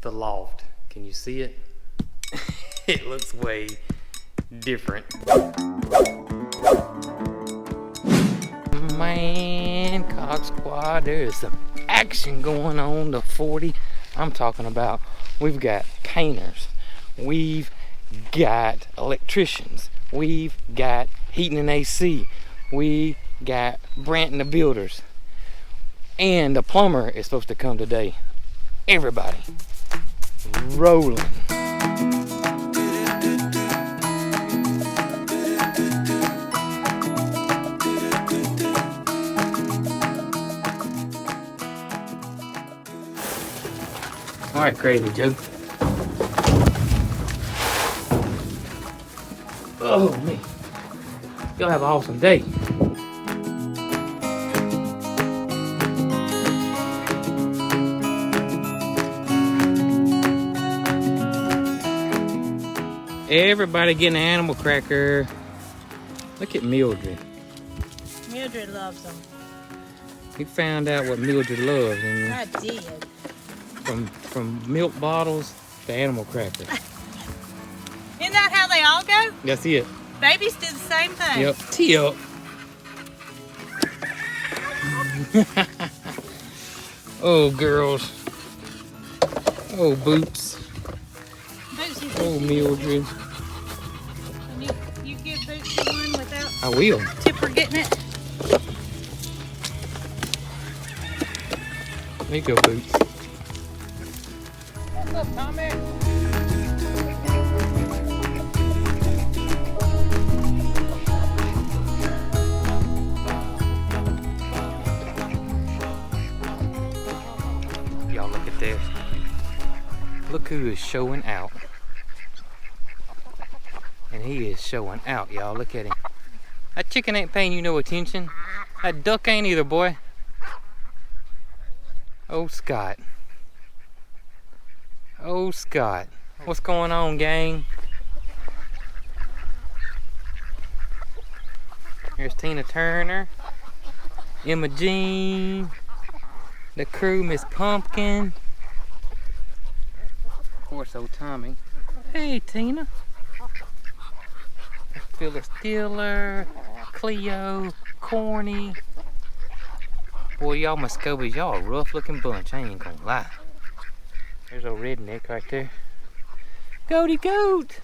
the loft. Can you see it? It looks way different. Man, Cog Squad, there is some action going on. The 40 I'm talking about. We've got painters, we've got electricians, we've got heating and AC, we got Branton the builders, and the plumber is supposed to come today. Everybody rolling. All right, Crazy Joe. Oh, man. Y'all have an awesome day. Everybody getting an animal cracker. Look at Mildred. Mildred loves them. We found out what Mildred loves. And I did. From milk bottles to animal crackers. Isn't that how they all go? That's it. Babies do the same thing. Yep. Tee up. Oh, girls. Oh, Boots. Bootsy. Oh, Mildred. And you give Bootsy one without I will. Tipper getting it? There you go, Boots. What's up, Tommy? Y'all look at this. Look who is showing out. And he is showing out, y'all. Look at him. That chicken ain't paying you no attention. That duck ain't either, boy. Oh, Scott. Oh, Scott. What's going on, gang? Here's Tina Turner, Emma Jean, the crew, Miss Pumpkin. Of course, old Tommy. Hey, Tina. Phyllis Diller, Cleo, Corny. Boy, y'all Muscovies, y'all a rough looking bunch, I ain't gonna lie. There's a redneck right there. Goaty goat!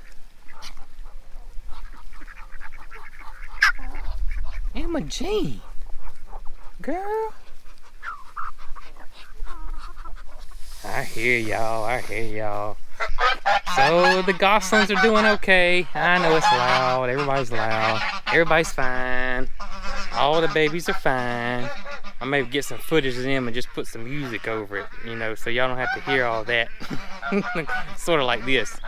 Emma Jean. Girl. I hear y'all, I hear y'all. So the goslings are doing okay. I know it's loud, everybody's loud. Everybody's fine. All the babies are fine. I may get some footage of them and just put some music over it, you know, so y'all don't have to hear all that. Sort of like this.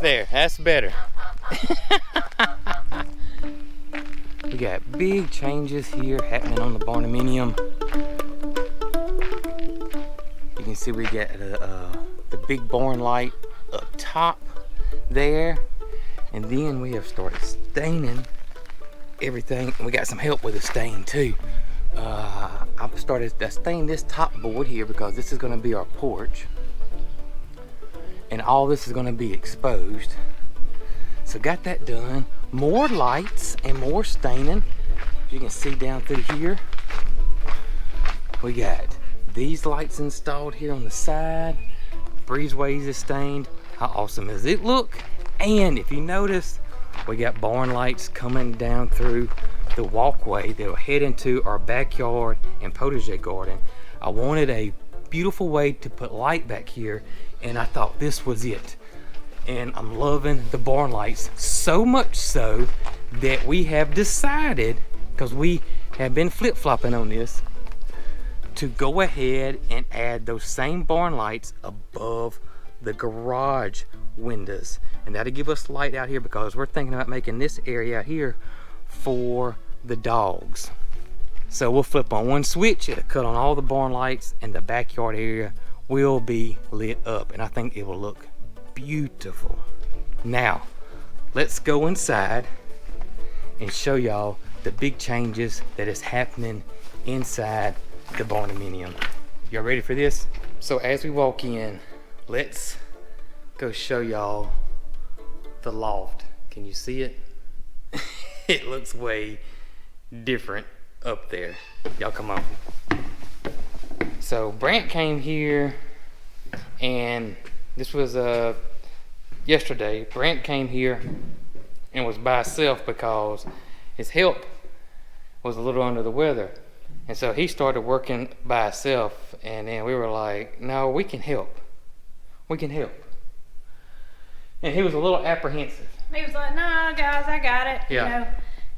There, that's better. We got big changes here happening on the barndominium. You can see we got the big barn light up top there, and then we have started staining everything, and we got some help with the stain too. I've started to stain this top board here because this is going to be our porch, and all this is going to be exposed. So got that done. More lights and more staining. You can see down through here. We got these lights installed here on the side. Breezeways is stained. How awesome does it look? And if you notice, we got barn lights coming down through the walkway that'll head into our backyard and potager garden. I wanted a beautiful way to put light back here, and I thought this was it. And I'm loving the barn lights, so much so that we have decided, because we have been flip-flopping on this, to go ahead and add those same barn lights above the garage windows, and that'll give us light out here because we're thinking about making this area out here for the dogs. So we'll flip on one switch, it'll cut on all the barn lights, and the backyard area will be lit up, and I think it will look beautiful. Now let's go inside and show y'all the big changes that is happening inside the barndominium. Y'all ready for this? So as we walk in, let's go show y'all the loft. Can you see it? It looks way different up there. Y'all come on. So Brant came here, and this was yesterday. Brant came here and was by himself because his help was a little under the weather. And so he started working by himself, and then we were like, no, we can help. We can help. And he was a little apprehensive. He was like, "No, guys, I got it. Yeah. You know,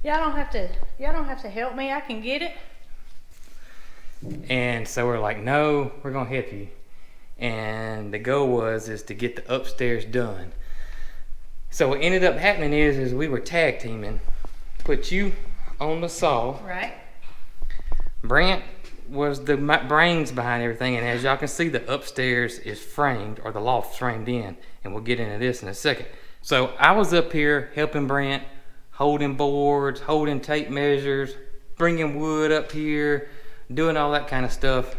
y'all don't have to help me. I can get it." And so we're like, no, we're gonna help you. And the goal is to get the upstairs done. So what ended up happening is we were tag teaming. Put you on the saw. Right. Brant was the brains behind everything, and as y'all can see, the upstairs is framed, or the loft's framed in, and we'll get into this in a second. So I was up here helping Brant, holding boards, holding tape measures, bringing wood up here, doing all that kind of stuff.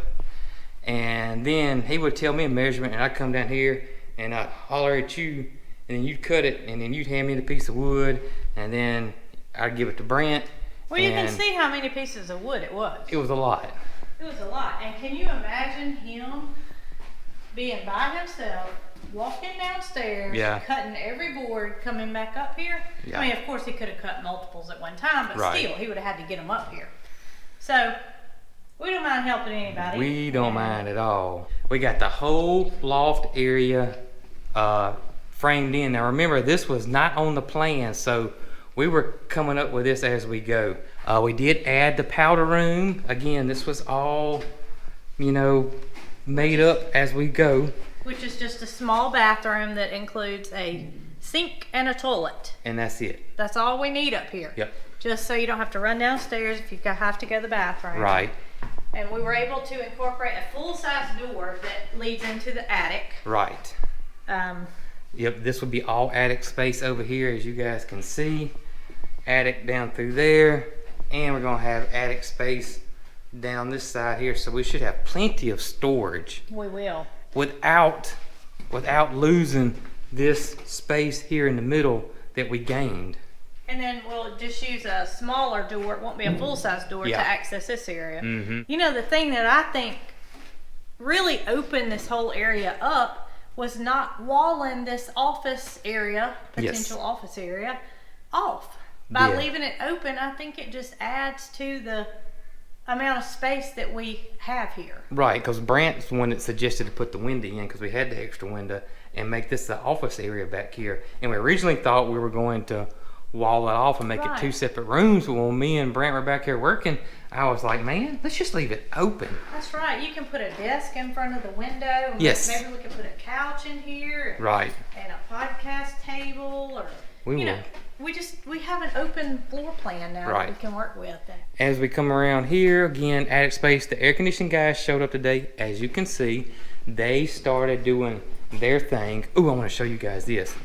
And then he would tell me a measurement, and I'd come down here and I'd holler at you, and then you'd cut it, and then you'd hand me the piece of wood, and then I'd give it to Brant. Well, you can see how many pieces of wood it was. It was a lot. It was a lot. And can you imagine him being by himself, walking downstairs, Yeah. cutting every board, coming back up here? Yeah. I mean, of course, he could have cut multiples at one time, but Right. still, he would have had to get them up here. So, we don't mind helping anybody. We don't mind at all. We got the whole loft area framed in. Now remember, this was not on the plan, so we were coming up with this as we go. We did add the powder room. Again, this was all, you know, made up as we go. Which is just a small bathroom that includes a sink and a toilet. And that's it. That's all we need up here. Yep. Just so you don't have to run downstairs if you have to go to the bathroom. Right. And we were able to incorporate a full-size door that leads into the attic. Right. Um, Yep, this would be all attic space over here, as you guys can see. Attic down through there. And we're gonna have attic space down this side here. So we should have plenty of storage we will. without losing this space here in the middle that we gained. And then we'll just use a smaller door. It won't be a full-size door Yeah. to access this area. Mm-hmm. You know, the thing that I think really opened this whole area up was not walling this office area, potential office area, off. By Yeah. leaving it open, I think it just adds to the amount of space that we have here. Right, because Brant's the one that suggested to put the window in because we had the extra window and make this the office area back here. And we originally thought we were going to wall it off and make it two separate rooms. But when me and Brant were back here working, I was like, man, let's just leave it open. That's right. You can put a desk in front of the window. And Yes. Maybe we can put a couch in here. Right. And a podcast table, or We you will. know, we have an open floor plan now Right. that we can work with. As we come around here, again, attic space, the air conditioning guys showed up today. As you can see, they started doing their thing. Ooh, I want to show you guys this.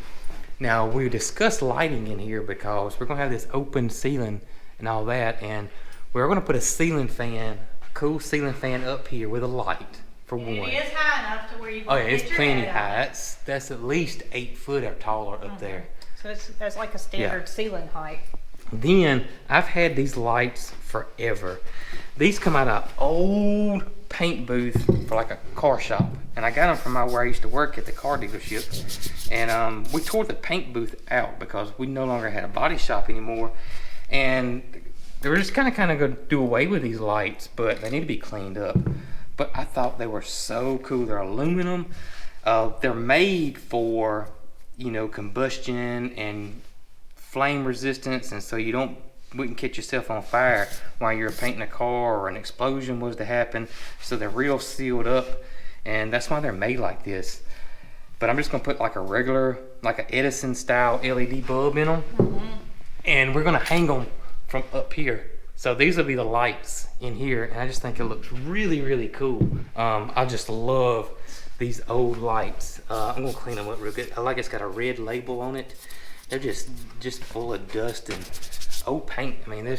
Now, we discussed lighting in here because we're going to have this open ceiling and all that. And we're going to put a ceiling fan, a cool ceiling fan up here with a light, for one. It is high enough to where you can Oh, yeah, it's get your plenty head high. out. That's at least 8 foot or taller up there. So it's like a standard ceiling height. Then I've had these lights forever. These come out of old paint booth for like a car shop, and I got them from where I used to work at the car dealership. And we tore the paint booth out because we no longer had a body shop anymore, and they were just kind of going to do away with these lights, but they need to be cleaned up. But I thought they were so cool. They're aluminum. They're made for, you know, combustion and flame resistance, and so you wouldn't catch yourself on fire while you're painting a car or an explosion was to happen. So they're real sealed up, and that's why they're made like this. But I'm just gonna put like a regular, like an Edison style LED bulb in them, and we're gonna hang them from up here. So these will be the lights in here, and I just think it looks really, really cool. I just love these old lights. I'm gonna clean them up real good. I like it's got a red label on it, They're just full of dust and old paint. I mean,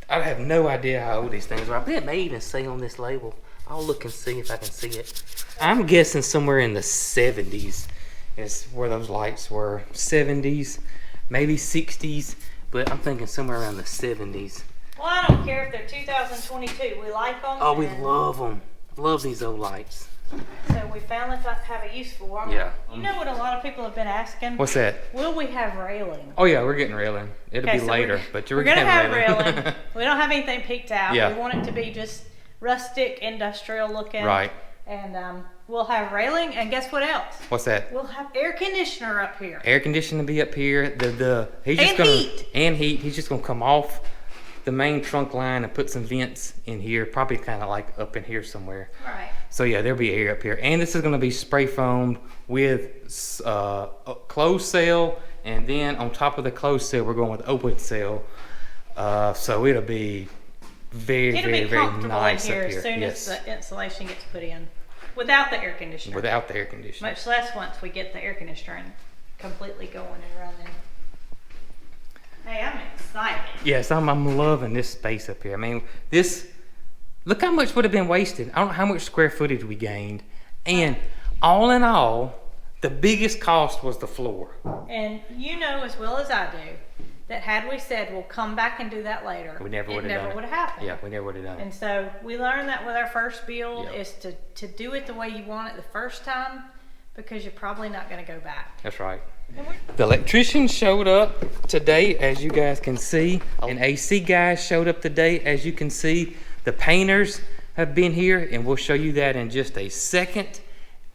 I have no idea how old these things are. I bet it may even say on this label. I'll look and see if I can see it. I'm guessing somewhere in the 70s is where those lights were. 70s, maybe 60s, but I'm thinking somewhere around the 70s. Well, I don't care if they're 2022. We like them. Oh, we love them. Love these old lights. So we finally have a use for them. Yeah. You know what a lot of people have been asking? What's that? Will we have railing? Oh yeah, we're getting railing. It'll be so later, but we're gonna have railing. We don't have anything peeked out. Yeah. We want it to be just rustic, industrial looking. Right. And we'll have railing, and guess what else? What's that? We'll have air conditioner up here. Air conditioning to be up here. Heat. And heat. He's just gonna come off the main trunk line and put some vents in here, probably kind of like up in here somewhere. Right. So yeah, there'll be air up here, and this is going to be spray foamed with a closed cell, and then on top of the closed cell, we're going with open cell. So it'll be very nice in here up here. As soon as the insulation gets put in, without the air conditioner. Without the air conditioner. Much less once we get the air conditioner completely going and running. Hey, I'm excited. Yes, I'm loving this space up here. I mean, look how much would have been wasted. I don't know how much square footage we gained. And all in all, the biggest cost was the floor. And you know as well as I do that had we said we'll come back and do that later, we never would have happened. Yeah, we never would have done it. And so we learned that with our first build Yep. is to do it the way you want it the first time, because you're probably not going to go back. That's right. The electrician showed up today, as you guys can see. An AC guy showed up today, as you can see. The painters have been here, and we'll show you that in just a second.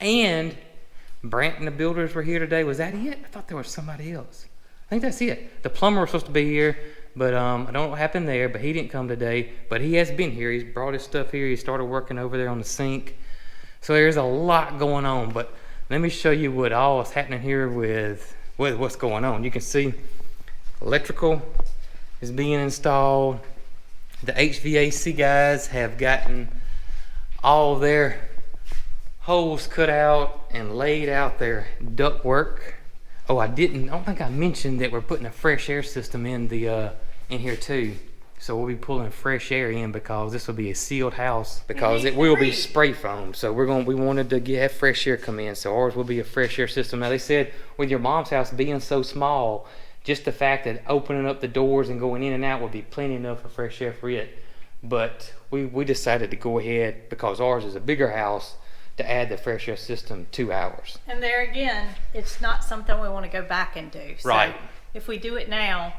And Brant and the builders were here today. Was that it? I thought there was somebody else. I think that's it. The plumber was supposed to be here, but I don't know what happened there, but he didn't come today. But he has been here. He's brought his stuff here. He started working over there on the sink. So there's a lot going on, but let me show you what all is happening here with what's going on. You can see electrical is being installed. The HVAC guys have gotten all their holes cut out and laid out their duct work. Oh, I don't think I mentioned that we're putting a fresh air system in here too. So we'll be pulling fresh air in because this will be a sealed house, because it will be spray foamed. So we wanted to have fresh air come in. So ours will be a fresh air system. Now they said with your mom's house being so small, just the fact that opening up the doors and going in and out would be plenty enough for fresh air for it. But we decided to go ahead, because ours is a bigger house, to add the fresh air system to ours. And there again, it's not something we want to go back and do. So right. If we do it now,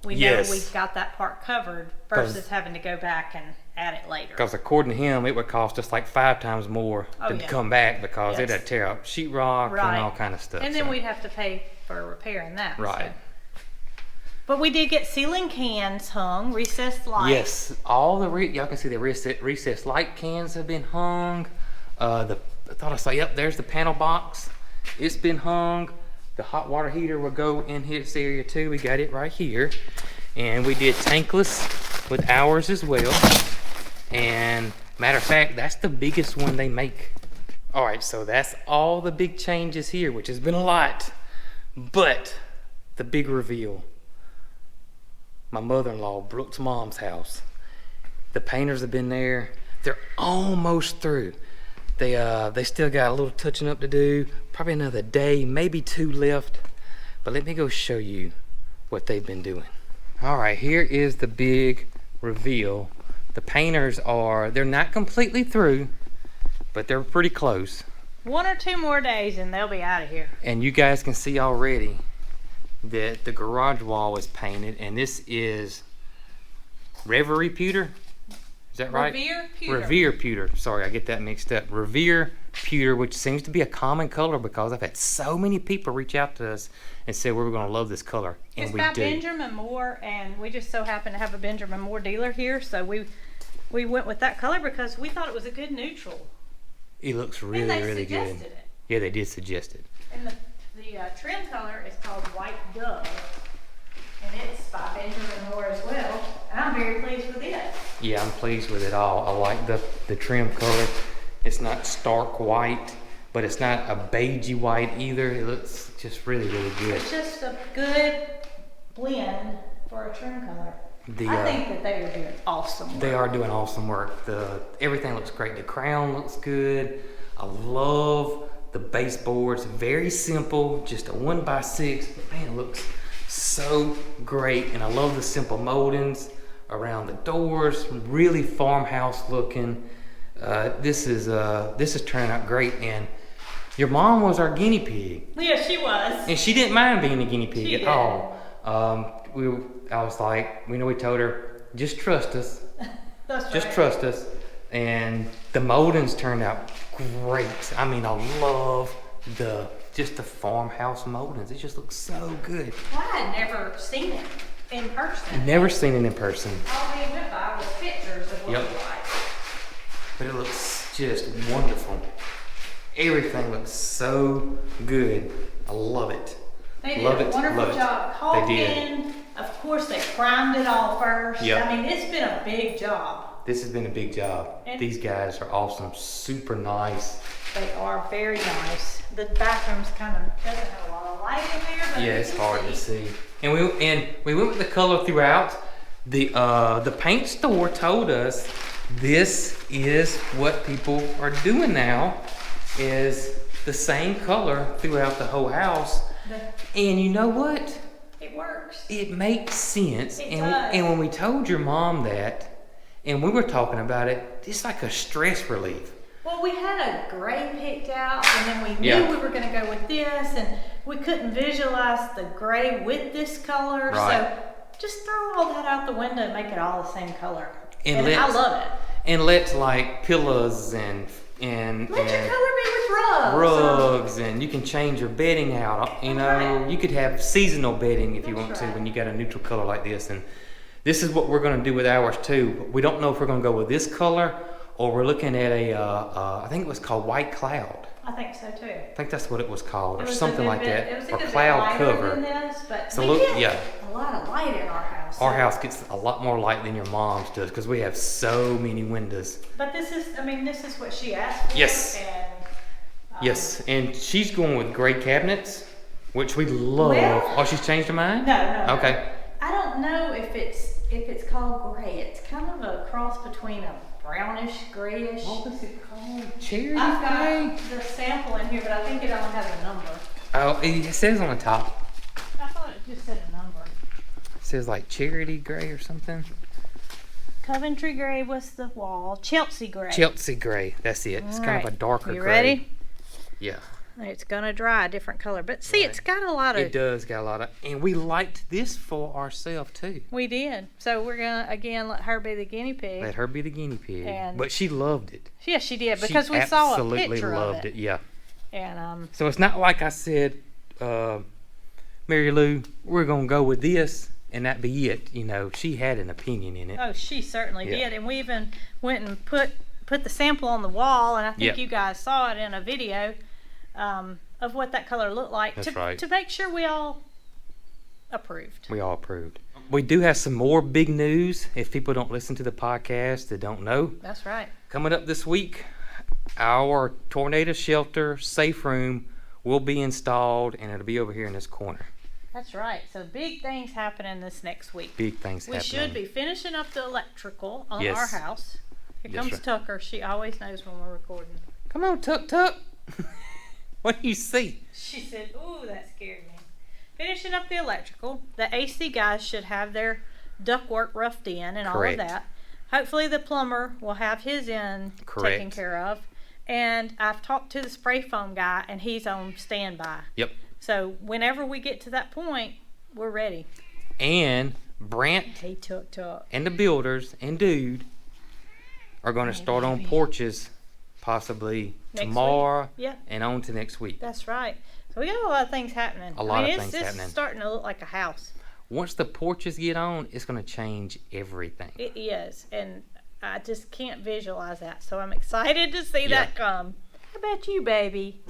we know we've got that part covered versus having to go back and add it later. Because according to him, it would cost us like 5 times more to come back, because it'd tear up sheetrock and all kind of stuff. And then we'd have to pay for repairing that. Right. So. But we did get ceiling cans hung, recessed lights. Yes, all y'all can see the recessed light cans have been hung. I thought I saw, yep, there's the panel box. It's been hung. The hot water heater will go in this area too. We got it right here. And we did tankless with ours as well. And matter of fact, that's the biggest one they make. All right, so that's all the big changes here, which has been a lot. But the big reveal, my mother-in-law, Brooke's mom's house. The painters have been there. They're almost through. They still got a little touching up to do. Probably another day, maybe 2 left. But let me go show you what they've been doing. All right, here is the big reveal. The painters they're not completely through, but they're pretty close. 1 or 2 more days and they'll be out of here. And you guys can see already that the garage wall is painted, and this is Reverie pewter. Is that right? Revere pewter. Revere pewter. Sorry, I get that mixed up. Revere pewter, which seems to be a common color, because I've had so many people reach out to us and say we're going to love this color, and it's we by do. Benjamin Moore, and we just so happen to have a Benjamin Moore dealer here, so we went with that color because we thought it was a good neutral. It looks really, really good. And they suggested it. Yeah, they did suggest it. And the trim color is called White Dove, and it's by Benjamin Moore as well. And I'm very pleased with it. Yeah, I'm pleased with it all. I like the trim color. It's not stark white, but it's not a beigey white either. It looks just really, really good. It's just a good blend for a trim color. I think that they are doing awesome work. They are doing awesome work. Everything looks great. The crown looks good. I love the baseboards. Very simple, just a 1x6. But man, it looks so great. And I love the simple moldings around the doors. Really farmhouse looking. This is turning out great. And your mom was our guinea pig. Yeah, she was. And she didn't mind being a guinea pig She at did. all. I was like, we told her, just trust us. That's right. Just trust us. And the moldings turned out great. I mean, I love the farmhouse moldings. It just looks so good. Well, I had never seen it in person. Never seen it in person. All we went by was pictures of what Yep. it was like. But it looks just wonderful. Everything looks so good. I love it. They did Love a it, wonderful love it. job They did. caulking. Of course, they primed it all first. Yep. I mean, it's been a big job. This has been a big job. And- These guys are awesome, super nice. They are very nice. The bathroom's kind of doesn't have a lot of light in there, but Yeah, you it's can hard to see. And we went with the color throughout. The paint store told us this is what people are doing now, is the same color throughout the whole house. And you know what? It works. It makes sense. It and does. and when we told your mom that, and we were talking about it, it's like a stress relief. Well, we had a gray picked out, and then we knew Yeah. we were going to go with this, and we couldn't visualize the gray with this color. Right. So just throw all that out the window and make it all the same color. And And I let's- love it. And let like pillows and Let your color be with rugs. rugs, and you can change your bedding out. You know, Right. you could have seasonal bedding if you That's want to right. when you got a neutral color like this. And this is what we're going to do with ours too. We don't know if we're going to go with this color or we're looking at I think it was called White Cloud. I think so too. I think that's what it was called, It or was a something good like bit- that, It was a or good bit cloud lighter cover. than this, but So we look, get yeah. a lot of light in our house. Our so- house gets a lot more light than your mom's does because we have so many windows. But this is what she asked for. Yes. And, Yes, and she's going with gray cabinets, which we love. Well- Oh, she's changed her mind? No. Okay. I don't know if it's called gray. It's kind of a cross between a brownish, grayish. What was it called? Cherry I've gray? got the sample in here, but I think it only has a number. Oh, it says on the top. I thought it just said a number. It says like charity gray or something. Coventry gray was the wall. Chelsea gray. Chelsea gray. That's it. It's kind of a darker You gray. ready? Yeah. It's gonna dry a different color, but see, Right. it's got a lot of. It does got a lot of, and we liked this for ourselves too. We did. So we're gonna again let her be the guinea pig. Let her be the guiney pig. And- But she loved it. Yes, she did because She we saw a absolutely picture loved of it. Yeah. And So it's not like I said, Mary Lou, we're gonna go with this and that be it. You know, she had an opinion in it. oh, she certainly Yeah. did. And we even went and put the sample on the wall, and I think Yep. you guys saw it in a video of what that color looked like. That's to, right. To make sure we all approved. We all approved. We do have some more big news. If people don't listen to the podcast, they don't know. That's right. Coming up this week, our tornado shelter safe room will be installed, and it'll be over here in this corner. That's right. So big things happening this next week. Big things We happening. should be finishing up the electrical on Yes. our house. Here That's comes right. Tucker. She always knows when we're recording. Come on, Tuck Tuck. What do you see? She said, "Ooh, that scared me." Finishing up the electrical. The AC guys should have their ductwork roughed in and Correct. all of that. Hopefully the plumber will have his end Correct. taken care of. And I've talked to the spray foam guy, and he's on standby. Yep. So whenever we get to that point, we're ready. And Brant Hey, Tuck. and the builders and Dude are going to start on porches possibly Next tomorrow week. Yeah. and on to next week. That's right. So we got a lot of things happening. A lot of it's things just happening. starting to look like a house. Once the porches get on, it's going to change everything. It is, and I just can't visualize that. So I'm excited to see Yeah. that come. How about you, baby?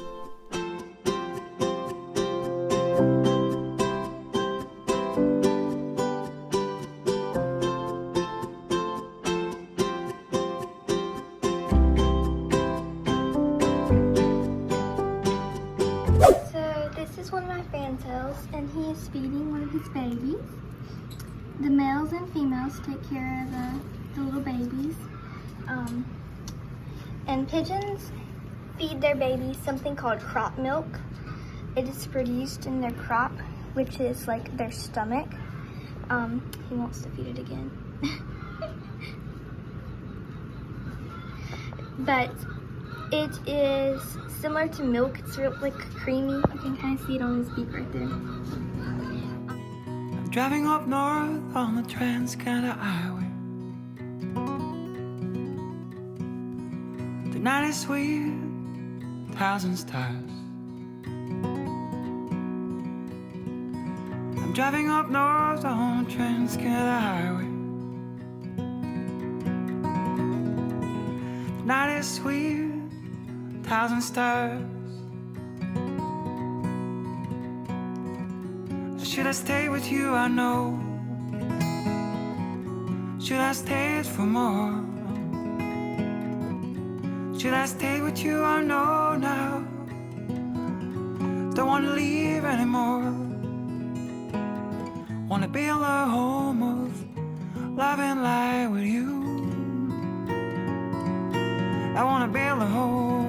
The males and females take care of the little babies. And pigeons feed their babies something called crop milk. It is produced in their crop, which is like their stomach. He wants to feed it again. But it is similar to milk. It's real, like creamy. You can kind of see it on his beak right there. I'm driving up north on the Trans-Canada Highway. The night is sweet, 1,000 stars. I'm driving up north on the Trans-Canada Highway. The night is sweet, 1,000 stars. Should I stay with you? I know. Should I stay for more? Should I stay with you? I know now. Don't want to leave anymore. Want to build a home of love and light with you. I want to build a home